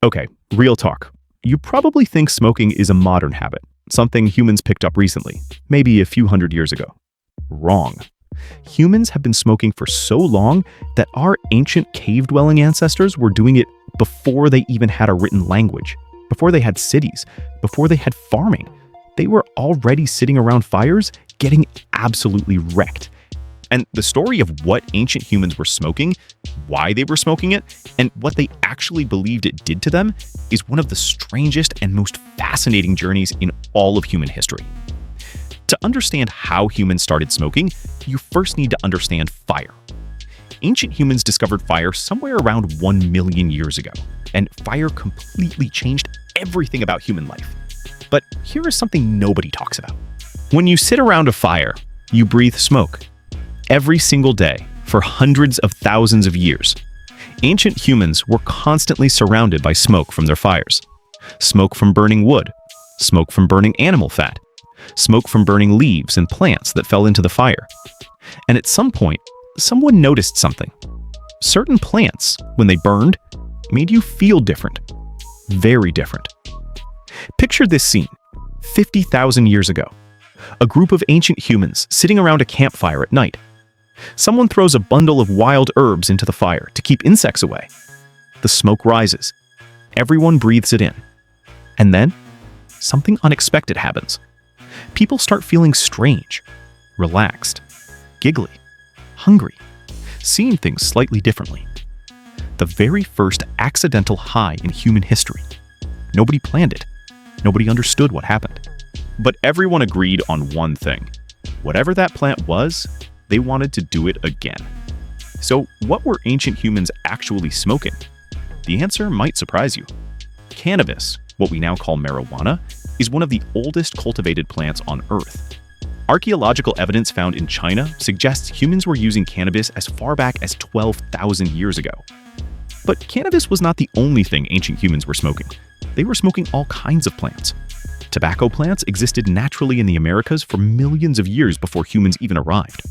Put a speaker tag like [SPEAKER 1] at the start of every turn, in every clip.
[SPEAKER 1] Okay, real talk. You probably think smoking is a modern habit, something humans picked up recently, maybe a few hundred years ago. Wrong. Humans have been smoking for so long that our ancient cave-dwelling ancestors were doing it before they even had a written language, before they had cities, before they had farming. They were already sitting around fires, getting absolutely wrecked. And the story of what ancient humans were smoking, why they were smoking it, and what they actually believed it did to them is one of the strangest and most fascinating journeys in all of human history. To understand how humans started smoking, you first need to understand fire. Ancient humans discovered fire somewhere around 1 million years ago, and fire completely changed everything about human life. But here is something nobody talks about. When you sit around a fire, you breathe smoke. Every single day, for hundreds of thousands of years, ancient humans were constantly surrounded by smoke from their fires. Smoke from burning wood, smoke from burning animal fat, smoke from burning leaves and plants that fell into the fire. And at some point, someone noticed something. Certain plants, when they burned, made you feel different. Very different. Picture this scene, 50,000 years ago. A group of ancient humans sitting around a campfire at night. Someone throws a bundle of wild herbs into the fire to keep insects away. The smoke rises. Everyone breathes it in. And then, something unexpected happens. People start feeling strange, relaxed, giggly, hungry, seeing things slightly differently. The very first accidental high in human history. Nobody planned it. Nobody understood what happened. But everyone agreed on one thing. Whatever that plant was, they wanted to do it again. So what were ancient humans actually smoking? The answer might surprise you. Cannabis, what we now call marijuana, is one of the oldest cultivated plants on Earth. Archaeological evidence found in China suggests humans were using cannabis as far back as 12,000 years ago. But cannabis was not the only thing ancient humans were smoking. They were smoking all kinds of plants. Tobacco plants existed naturally in the Americas for millions of years before humans even arrived.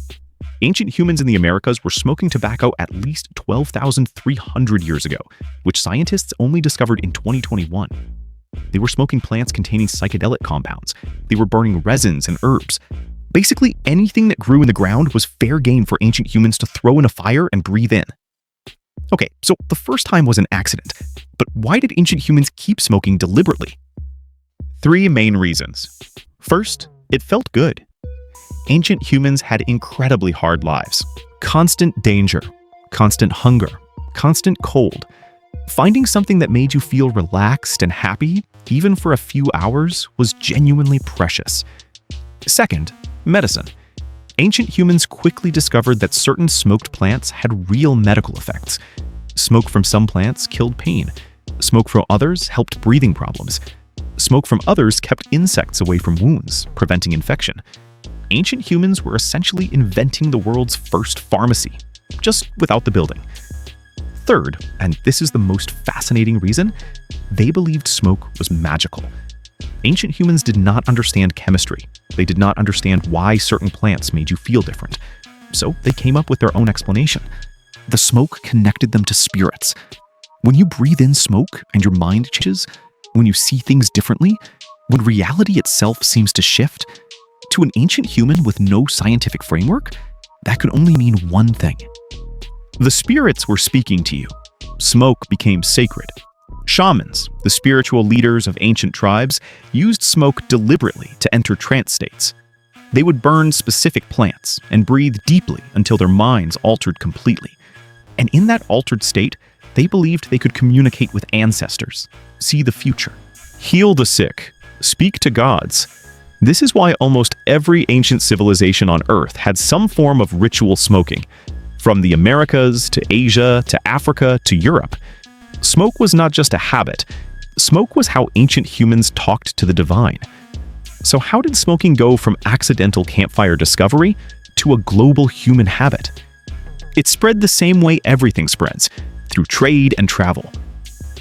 [SPEAKER 1] Ancient humans in the Americas were smoking tobacco at least 12,300 years ago, which scientists only discovered in 2021. They were smoking plants containing psychedelic compounds. They were burning resins and herbs. Basically, anything that grew in the ground was fair game for ancient humans to throw in a fire and breathe in. Okay, so the first time was an accident, but why did ancient humans keep smoking deliberately? 3 main reasons. First, it felt good. Ancient humans had incredibly hard lives. Constant danger, constant hunger, constant cold. Finding something that made you feel relaxed and happy, even for a few hours, was genuinely precious. Second, medicine. Ancient humans quickly discovered that certain smoked plants had real medical effects. Smoke from some plants killed pain. Smoke from others helped breathing problems. Smoke from others kept insects away from wounds, preventing infection. Ancient humans were essentially inventing the world's first pharmacy, just without the building. Third, and this is the most fascinating reason, they believed smoke was magical. Ancient humans did not understand chemistry. They did not understand why certain plants made you feel different. So they came up with their own explanation. The smoke connected them to spirits. When you breathe in smoke and your mind changes, when you see things differently, when reality itself seems to shift, to an ancient human with no scientific framework, that could only mean one thing. The spirits were speaking to you. Smoke became sacred. Shamans, the spiritual leaders of ancient tribes, used smoke deliberately to enter trance states. They would burn specific plants and breathe deeply until their minds altered completely. And in that altered state, they believed they could communicate with ancestors, see the future, heal the sick, speak to gods. This is why almost every ancient civilization on Earth had some form of ritual smoking. From the Americas to Asia to Africa to Europe. Smoke was not just a habit. Smoke was how ancient humans talked to the divine. So how did smoking go from accidental campfire discovery to a global human habit? It spread the same way everything spreads, through trade and travel.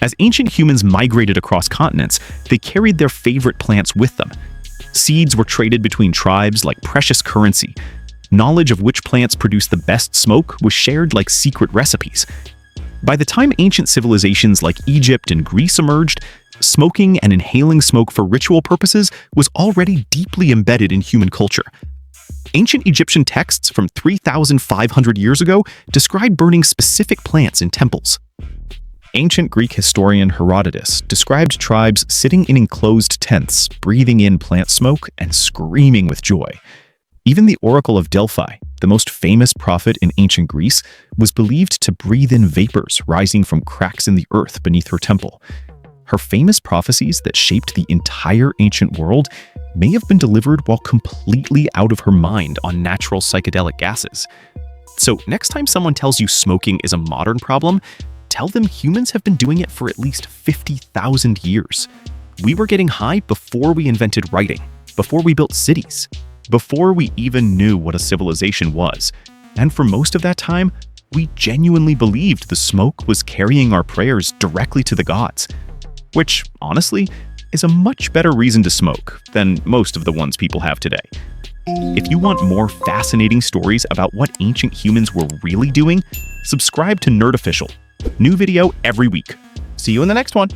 [SPEAKER 1] As ancient humans migrated across continents, they carried their favorite plants with them. Seeds were traded between tribes like precious currency. Knowledge of which plants produced the best smoke was shared like secret recipes. By the time ancient civilizations like Egypt and Greece emerged, smoking and inhaling smoke for ritual purposes was already deeply embedded in human culture. Ancient Egyptian texts from 3,500 years ago describe burning specific plants in temples. Ancient Greek historian Herodotus described tribes sitting in enclosed tents, breathing in plant smoke and screaming with joy. Even the Oracle of Delphi, the most famous prophet in ancient Greece, was believed to breathe in vapors rising from cracks in the earth beneath her temple. Her famous prophecies that shaped the entire ancient world may have been delivered while completely out of her mind on natural psychedelic gases. So next time someone tells you smoking is a modern problem, tell them humans have been doing it for at least 50,000 years. We were getting high before we invented writing, before we built cities, before we even knew what a civilization was. And for most of that time, we genuinely believed the smoke was carrying our prayers directly to the gods. Which, honestly, is a much better reason to smoke than most of the ones people have today. If you want more fascinating stories about what ancient humans were really doing, subscribe to Nerd Official. New video every week. See you in the next one.